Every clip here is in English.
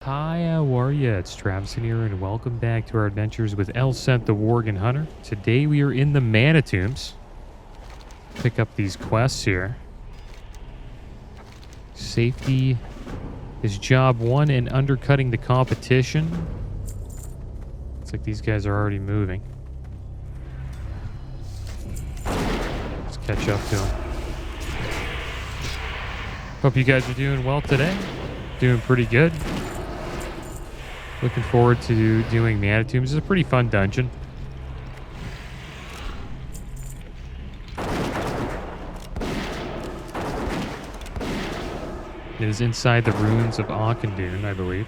Hi, how are ya? It's Traviseen here, and welcome back to our adventures with Elsent the Worgen Hunter. Today we are in the Mana Tombs. Pick up these quests here. Safety is job 1 and undercutting the competition. Looks like these guys are already moving. Let's catch up to them. Hope you guys are doing well today. Doing pretty good. Looking forward to doing Mana Tombs. It's a pretty fun dungeon. It is inside the ruins of Auchindoun, I believe.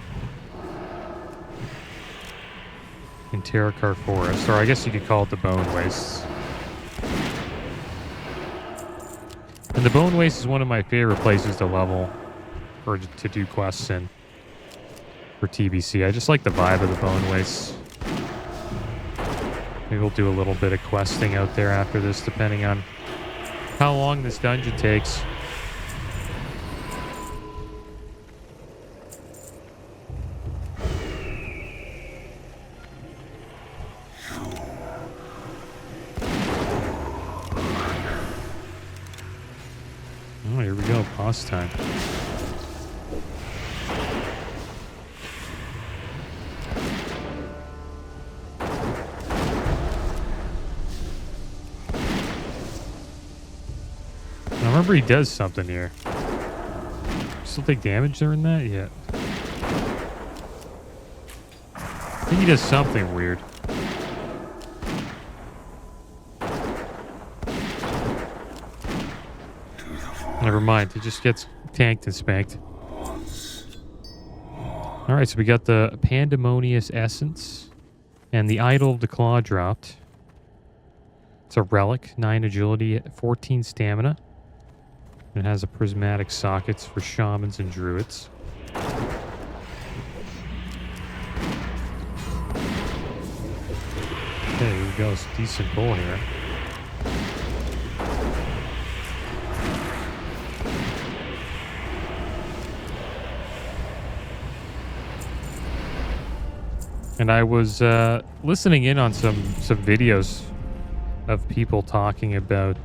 In Terrakar Forest, or I guess you could call it the Bone Wastes. And the Bone Waste is one of my favorite places to level, or to do quests in. For TBC. I just like the vibe of the Bone Wastes. Maybe we'll do a little bit of questing out there after this, depending on how long this dungeon takes. Oh, here we go. Boss time. I remember he does something here. Still take damage during that? Yeah. I think he does something weird. Never mind. He just gets tanked and spanked. Alright, so we got the Pandemonious Essence and the Idol of the Claw dropped. It's a relic. 9 agility, 14 stamina. It has a prismatic sockets for shamans and druids. Okay, here we go. It's a decent pull here. And I was listening in on some videos of people talking about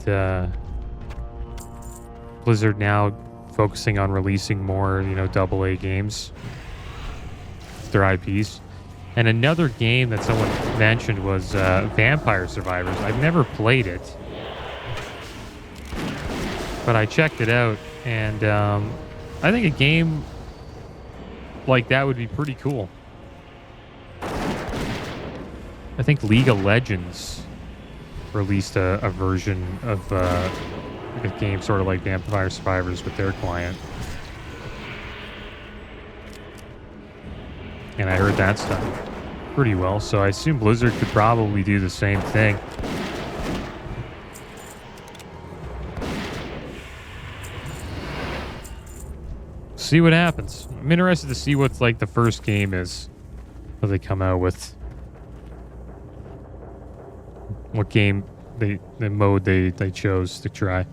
Blizzard now focusing on releasing more, AA games, their IPs. And another game that someone mentioned was Vampire Survivors. I've never played it, but I checked it out, and I think a game like that would be pretty cool. I think League of Legends released a version of a game sort of like Vampire Survivors with their client. And I heard that's done pretty well, so I assume Blizzard could probably do the same thing. See what happens. I'm interested to see what like the first game is that they come out with. What game the mode they chose to try.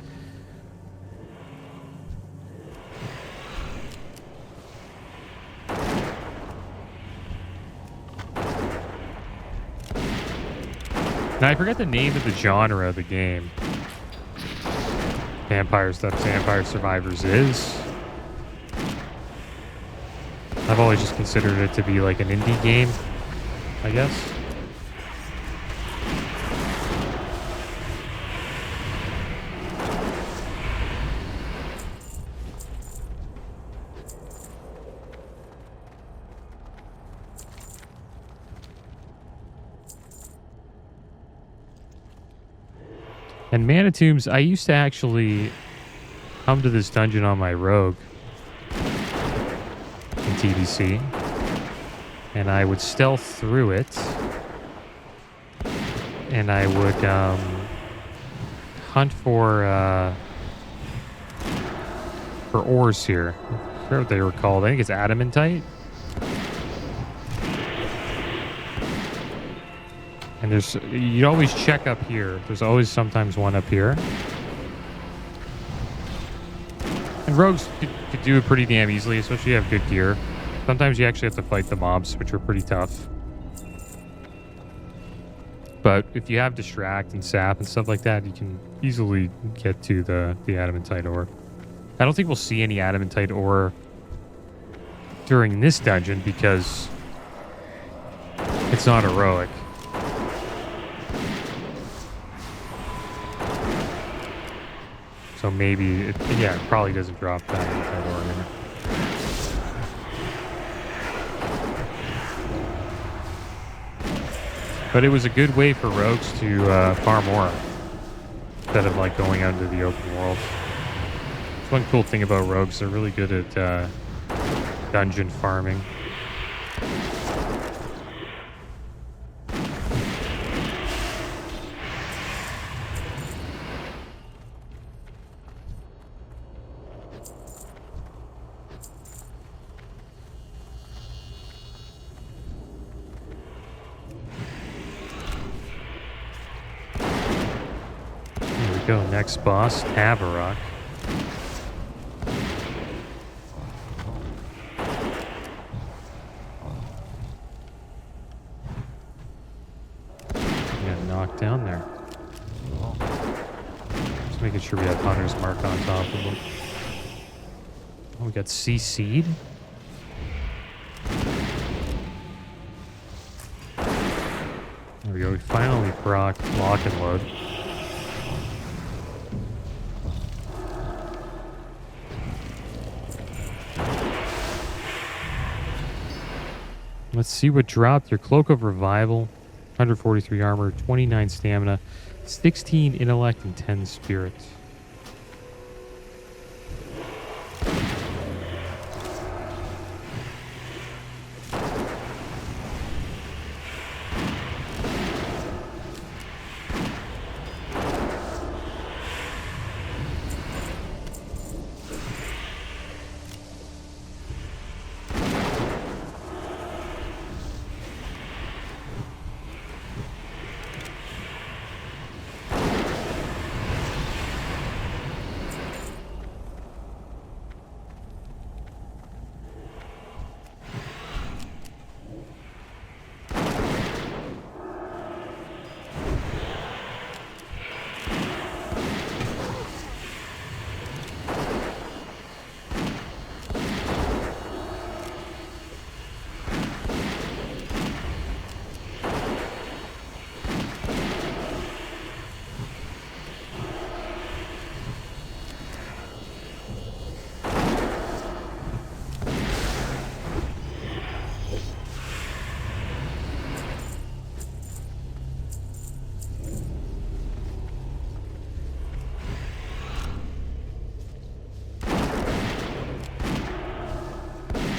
Now I forget the name of the genre of the game. Vampire Survivors is. I've always just considered it to be like an indie game, I guess. And Mana Tombs, I used to actually come to this dungeon on my rogue in TBC, and I would stealth through it, and I would hunt for ores here. I forget what they were called. I think it's adamantite. And you'd always check up here. There's always sometimes one up here. And rogues could do it pretty damn easily, especially if you have good gear. Sometimes you actually have to fight the mobs, which are pretty tough. But if you have distract and sap and stuff like that, you can easily get to the adamantite ore. I don't think we'll see any adamantite ore during this dungeon because it's not heroic. So maybe, it probably doesn't drop adamantite ore in it. But it was a good way for rogues to farm ore instead of like going out into the open world. It's one cool thing about rogues, they're really good at dungeon farming. Go next boss, Avarok. Got knocked down there. Just making sure we have Hunter's Mark on top of him. Oh, we got CC'd. There we go. We finally proc lock and load. Let's see what dropped. Your Cloak of Revival, 143 armor, 29 stamina, 16 intellect, and 10 spirit.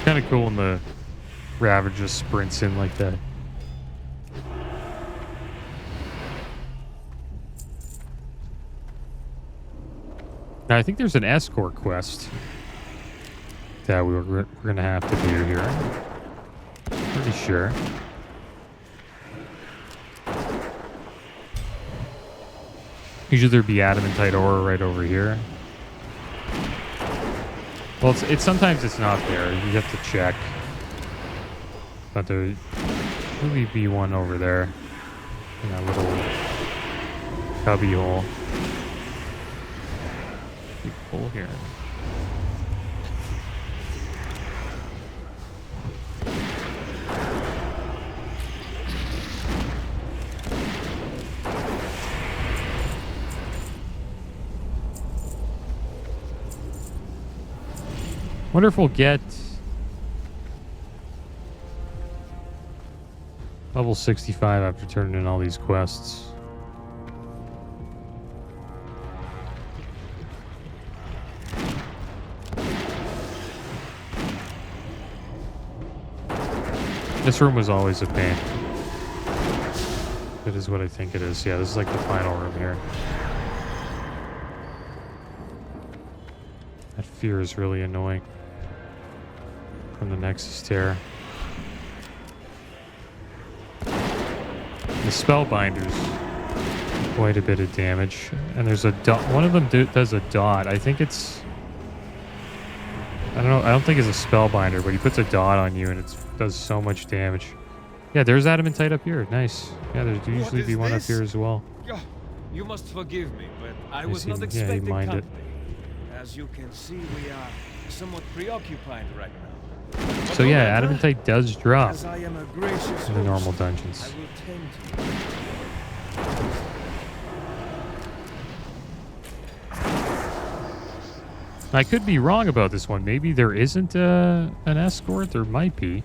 Kind of cool when the Ravager sprints in like that. Now, I think there's an escort quest that we're going to have to do here. Pretty sure. Usually there'd be adamantite ore right over here. Well, it's sometimes it's not there. You have to check. But there should be one over there in that little cubby hole. Big hole here. Wonder if we'll get level 65 after turning in all these quests. This room was always a pain. It is what I think it is. Yeah, this is like the final room here. That fear is really annoying. From the Nexus Terror. The Spellbinders do quite a bit of damage. And there's a dot. One of them does a dot. I think it's I don't know. I don't think it's a spellbinder, but he puts a dot on you and it does so much damage. Yeah, there's adamantite up here. Nice. Yeah, there'd usually be one up here as well. You must forgive me, but I was see, not yeah, he expecting mined it. company. As you can see, we are somewhat preoccupied right now. So yeah, adamantite does drop As I am a gracious in the normal host, dungeons. I will tend to you. I could be wrong about this one. Maybe there isn't an escort. There might be.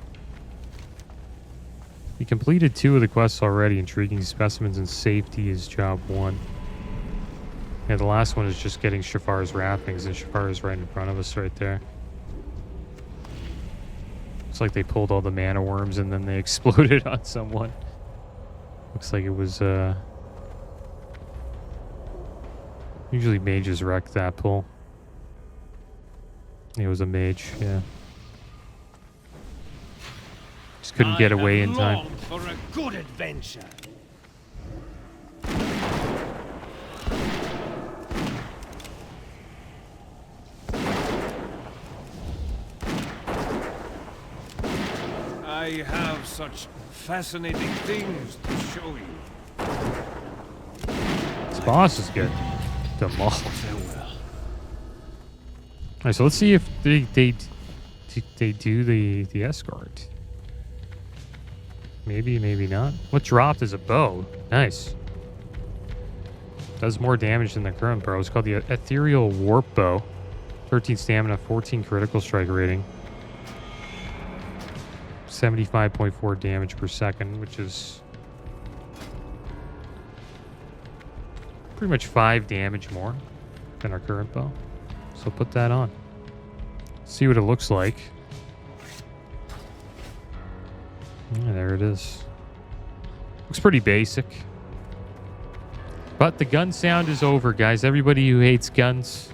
We completed 2 of the quests already. Intriguing specimens and safety is job 1. Yeah, the last one is just getting Shafar's wrappings, and Shafar is right in front of us right there. Looks like they pulled all the mana worms and then they exploded on someone. Looks like it was usually mages wreck that pull. It was a mage, yeah. Just couldn't get away in time. For a good adventure. I have such fascinating things to show you. This boss is good. Demolished. Alright, so let's see if they do the escort. Maybe, maybe not. What dropped is a bow. Nice. Does more damage than the current bow. It's called the Ethereal Warp Bow. 13 stamina, 14 critical strike rating. 75.4 damage per second, which is pretty much 5 damage more than our current bow. So put that on. See what it looks like. Yeah, there it is. Looks pretty basic. But the gun sound is over, guys. Everybody who hates guns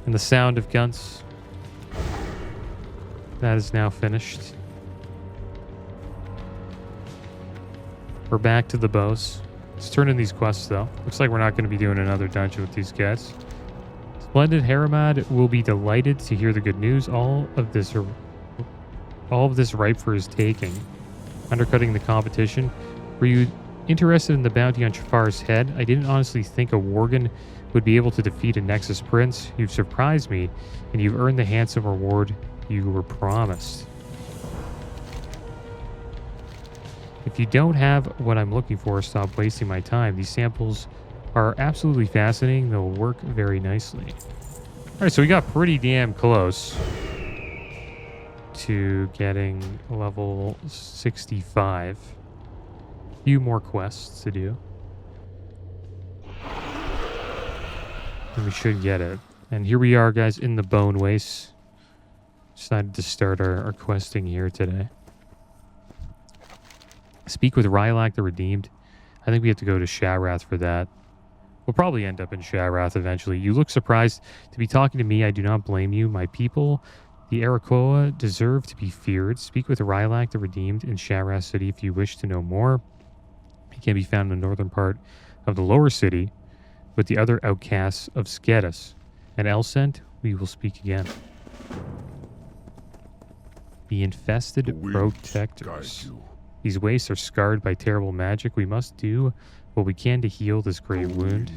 and the sound of guns, that is now finished. We're back to the bows. Let's turn in these quests, though. Looks like we're not going to be doing another dungeon with these guys. Splendid Haramad will be delighted to hear the good news. All of this ripe for his taking. Undercutting the competition. Were you interested in the bounty on Shafar's head? I didn't honestly think a Worgen would be able to defeat a Nexus Prince. You've surprised me, and you've earned the handsome reward you were promised. If you don't have what I'm looking for, stop wasting my time. These samples are absolutely fascinating. They'll work very nicely. All right, so we got pretty damn close to getting level 65. A few more quests to do. And we should get it. And here we are, guys, in the Bone Waste. Decided to start our questing here today. Speak with Rylak the Redeemed. I think we have to go to Sharath for that. We'll probably end up in Sharath eventually. You look surprised to be talking to me. I do not blame you. My people, the Arakoa, deserve to be feared. Speak with Rylak the Redeemed in Sharath City if you wish to know more. He can be found in the northern part of the lower city with the other outcasts of Skedus. And Elsent, we will speak again. The infested protectors. These wastes are scarred by terrible magic. We must do what we can to heal this great wound.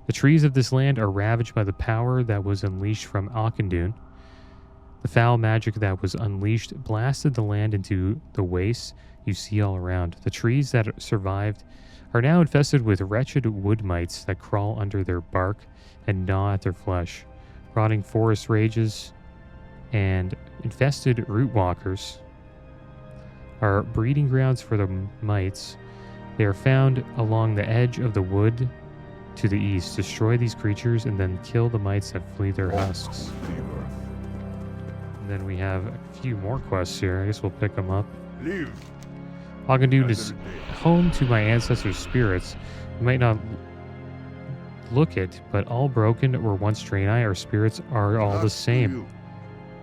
The trees of this land are ravaged by the power that was unleashed from Auchindoun. The foul magic that was unleashed blasted the land into the wastes you see all around. The trees that survived are now infested with wretched wood mites that crawl under their bark and gnaw at their flesh. Rotting forest rages and infested root walkers are breeding grounds for the mites. They are found along the edge of the wood to the east. Destroy these creatures and then kill the mites that flee their husks. And then we have a few more quests here. I guess we'll pick them up. Auchindoun is home to my ancestors' spirits. You might not look it, but all broken were once Draenei. Our spirits are all the same.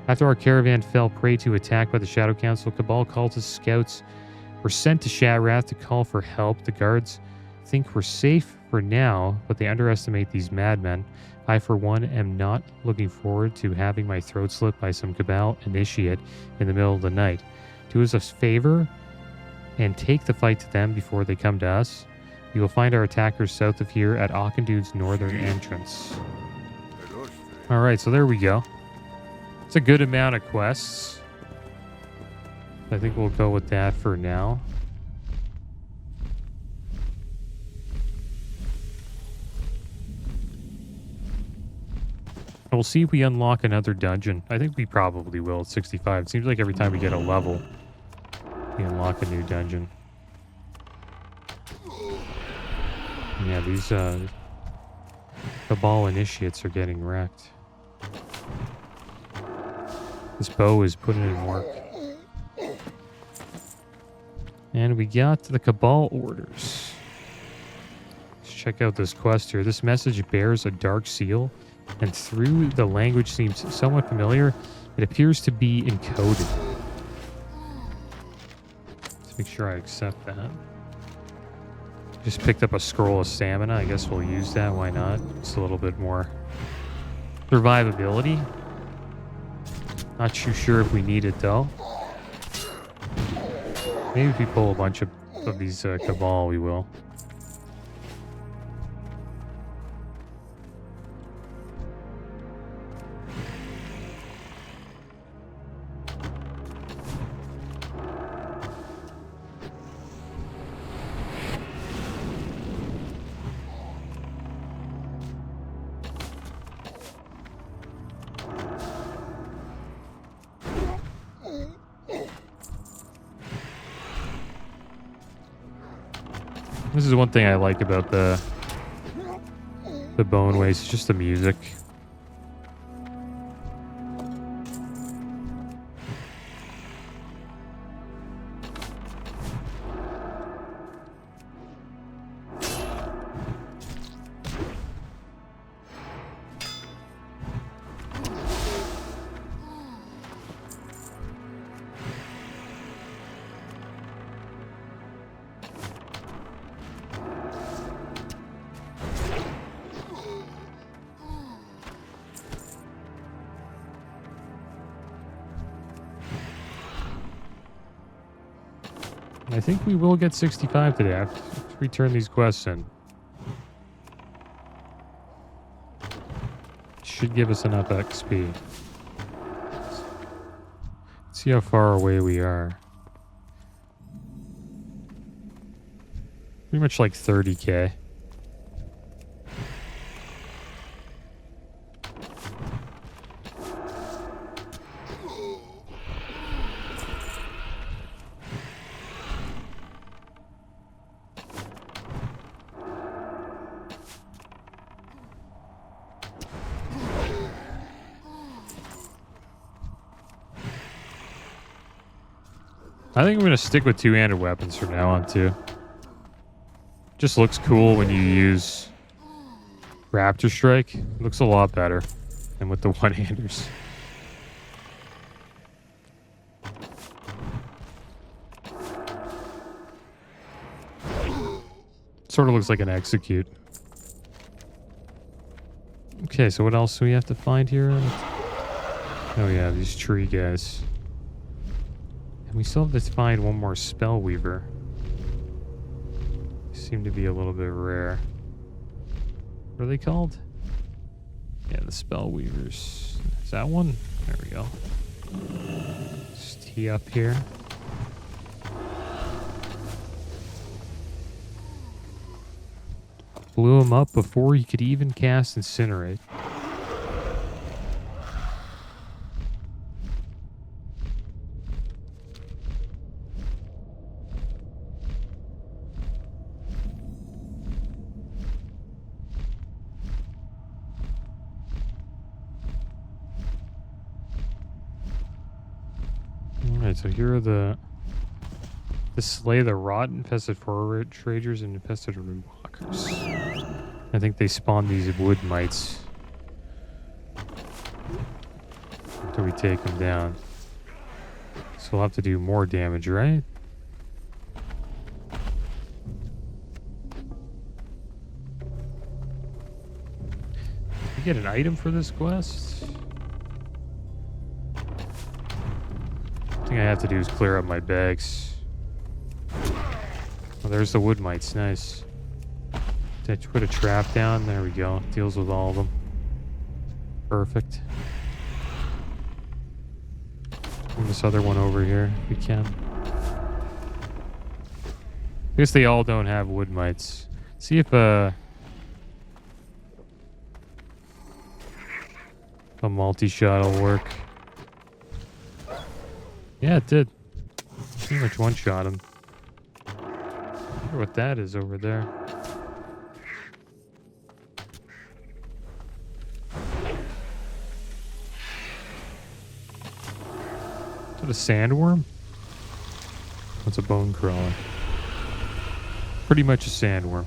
After our caravan fell prey to attack by the Shadow Council, Cabal cultist scouts were sent to Sharath to call for help. The guards think we're safe for now, but they underestimate these madmen. I, for one, am not looking forward to having my throat slit by some Cabal initiate in the middle of the night. Do us a favor and take the fight to them before they come to us. You will find our attackers south of here at Auchindude's northern entrance. Alright, so there we go. It's a good amount of quests. I think we'll go with that for now. We'll see if we unlock another dungeon. I think we probably will at 65. It seems like every time we get a level, we unlock a new dungeon. Yeah, these Cabal initiates are getting wrecked. This bow is putting in work. And we got the Cabal orders. Let's check out this quest here. This message bears a dark seal, and through the language seems somewhat familiar, it appears to be encoded. Let's make sure I accept that. Just picked up a scroll of stamina. I guess we'll use that. Why not? It's a little bit more survivability. Not too sure if we need it though. Maybe if we pull a bunch of these Cabal, we will. This is one thing I like about the Bone Waste, just the music. I think we will get 65 today after we turn these quests in. Should give us enough XP. Let's see how far away we are. Pretty much like 30k. I think I'm going to stick with two-handed weapons from now on, too. Just looks cool when you use Raptor Strike. Looks a lot better than with the one-handers. Sort of looks like an execute. Okay, so what else do we have to find here? Oh yeah, these tree guys. And we still have to find one more spell weaver. They seem to be a little bit rare. What are they called? Yeah, the spell weavers. Is that one? There we go. Just tee up here. Blew him up before he could even cast Incinerate. Alright, so here are the slay the rot infested foragers and infested roomblockers. I think they spawn these wood mites until we take them down. So we'll have to do more damage, right? you get an item for this quest? Thing I have to do is clear up my bags. Oh, there's the wood mites. Nice. Did I put a trap down? There we go. Deals with all of them. Perfect. And this other one over here, if we can. I guess they all don't have wood mites. See if a multi-shot will work. Yeah, it did. Pretty much one-shot him. I wonder what that is over there. Is that a sandworm? What's a bone crawler? Pretty much a sandworm.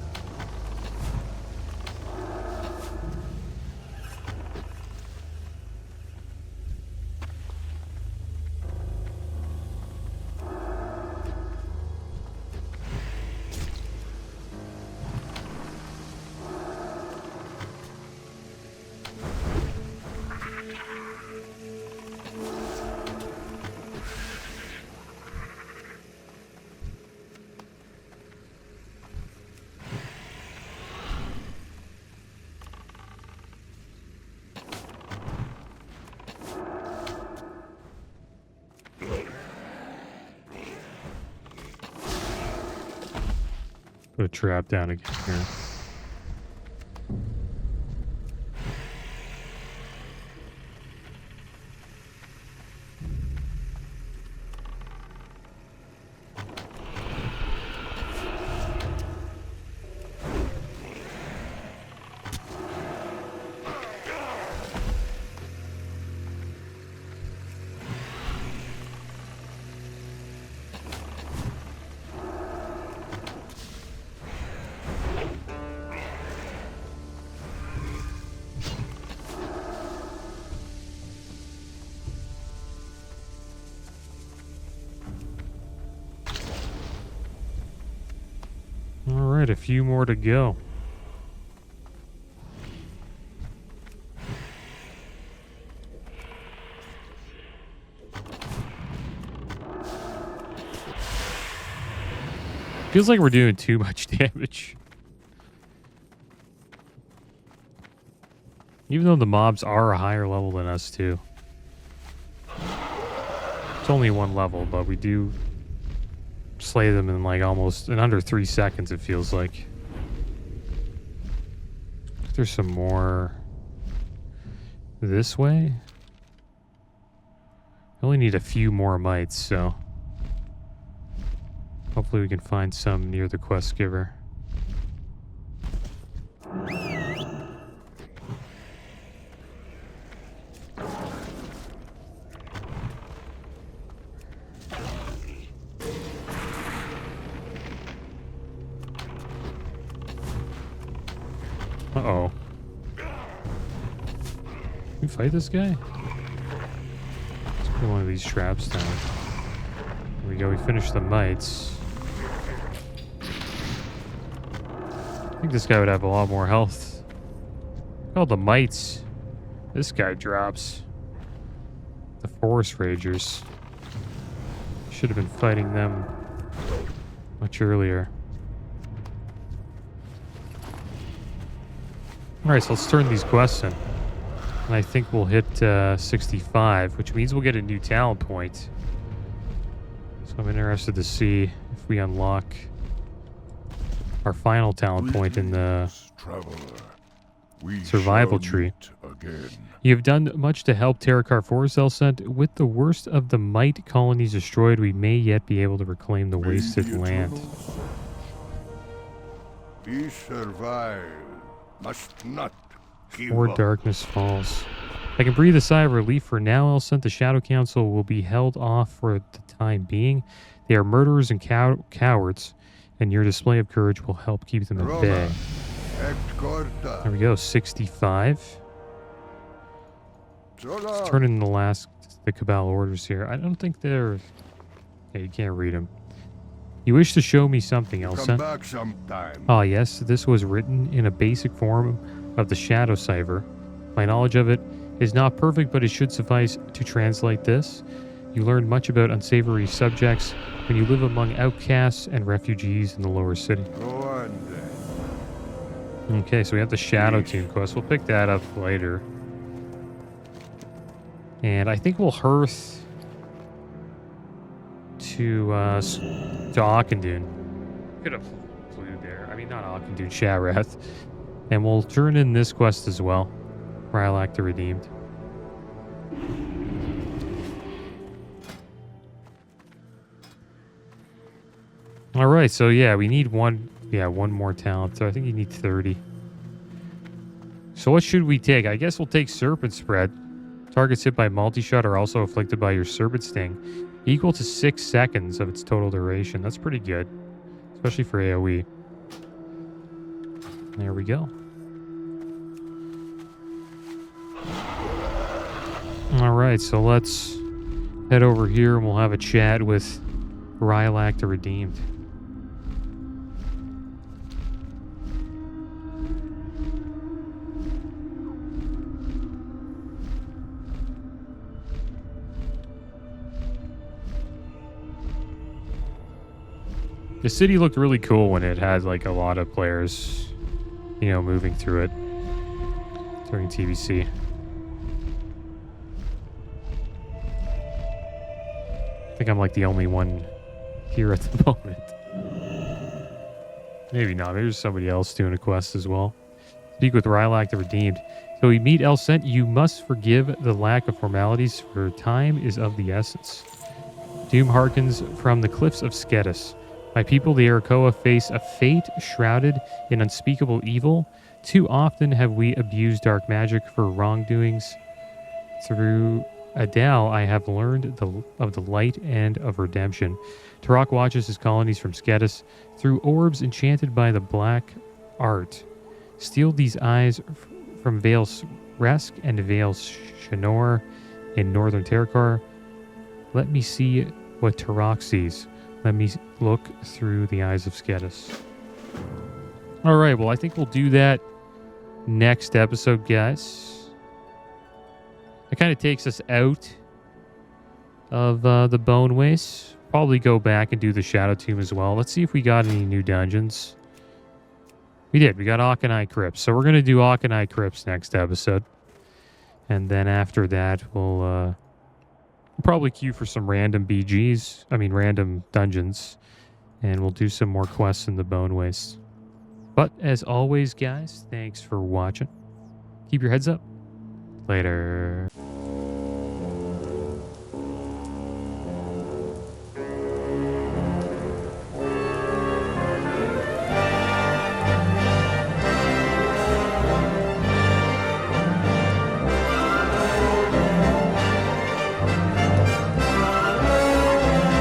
Put a trap down again here. Alright, a few more to go. Feels like we're doing too much damage. Even though the mobs are a higher level than us too. It's only one level, but we do slay them in like almost in under 3 seconds, it feels like. There's some more this way. I only need a few more mites, so hopefully we can find some near the quest giver. Uh-oh. Can we fight this guy? Let's put one of these traps down. There we go, we finished the mites. I think this guy would have a lot more health. Oh, the mites. This guy drops. The forest ragers. Should have been fighting them much earlier. Alright, so let's turn these quests in. And I think we'll hit 65, which means we'll get a new talent point. So I'm interested to see if we unlock our final talent point in the survival tree. You have done much to help Terracar Forest, Elsent. With the worst of the mite colonies destroyed, we may yet be able to reclaim the wasted land. We survive. Must not give Before up. darkness falls. I can breathe a sigh of relief for now, Elsent. The Shadow Council will be held off for the time being. They are murderers and cowards, and your display of courage will help keep them at bay. There we go, 65. Let's turn in the Cabal orders here. I don't think they're... Yeah, you can't read them. You wish to show me something, Elsent? Come back sometime. Ah, yes, this was written in a basic form of the Shadow Cipher. My knowledge of it is not perfect, but it should suffice to translate this. You learn much about unsavory subjects when you live among outcasts and refugees in the lower city. Go on then. Okay, so we have the Shadow Tomb quest. We'll pick that up later. And I think we'll hearth to Auchindoun. Could have flew there. I mean, not Auchindoun, Sharath. And we'll turn in this quest as well. Rylak the Redeemed. All right, so yeah, we need one more talent. So I think you need 30. So what should we take? I guess we'll take Serpent Spread. Targets hit by multi-shot are also afflicted by your Serpent Sting, equal to 6 seconds of its total duration. That's pretty good, especially for AoE. There we go. All right, so let's head over here and we'll have a chat with Rylak the Redeemed. The city looked really cool when it had like a lot of players, you know, moving through it during TBC. I think I'm like the only one here at the moment. Maybe not. Maybe there's somebody else doing a quest as well. Speak with Rylak the Redeemed. So we meet Elsent. You must forgive the lack of formalities, for time is of the essence. Doom hearkens from the cliffs of Skedis. My people, the Arakoa, face a fate shrouded in unspeakable evil. Too often have we abused dark magic for wrongdoings. Through Adal, I have learned of the light and of redemption. Turok watches his colonies from Skedis through orbs enchanted by the black art. Steal these eyes from Vale's Resk and Vale's Shanor in northern Terakar. Let me see what Turok sees. Let me look through the eyes of Skedis. All right, well, I think we'll do that next episode, guys. It kind of takes us out of the Bone Waste. Probably go back and do the Shadow Tomb as well. Let's see if we got any new dungeons. We did. We got Auchinai Crypts. So we're going to do Auchinai Crypts next episode. And then after that, we'll probably queue for some random BGs. I mean, random dungeons. And we'll do some more quests in the Bone Waste. But as always, guys, thanks for watching. Keep your heads up. Later.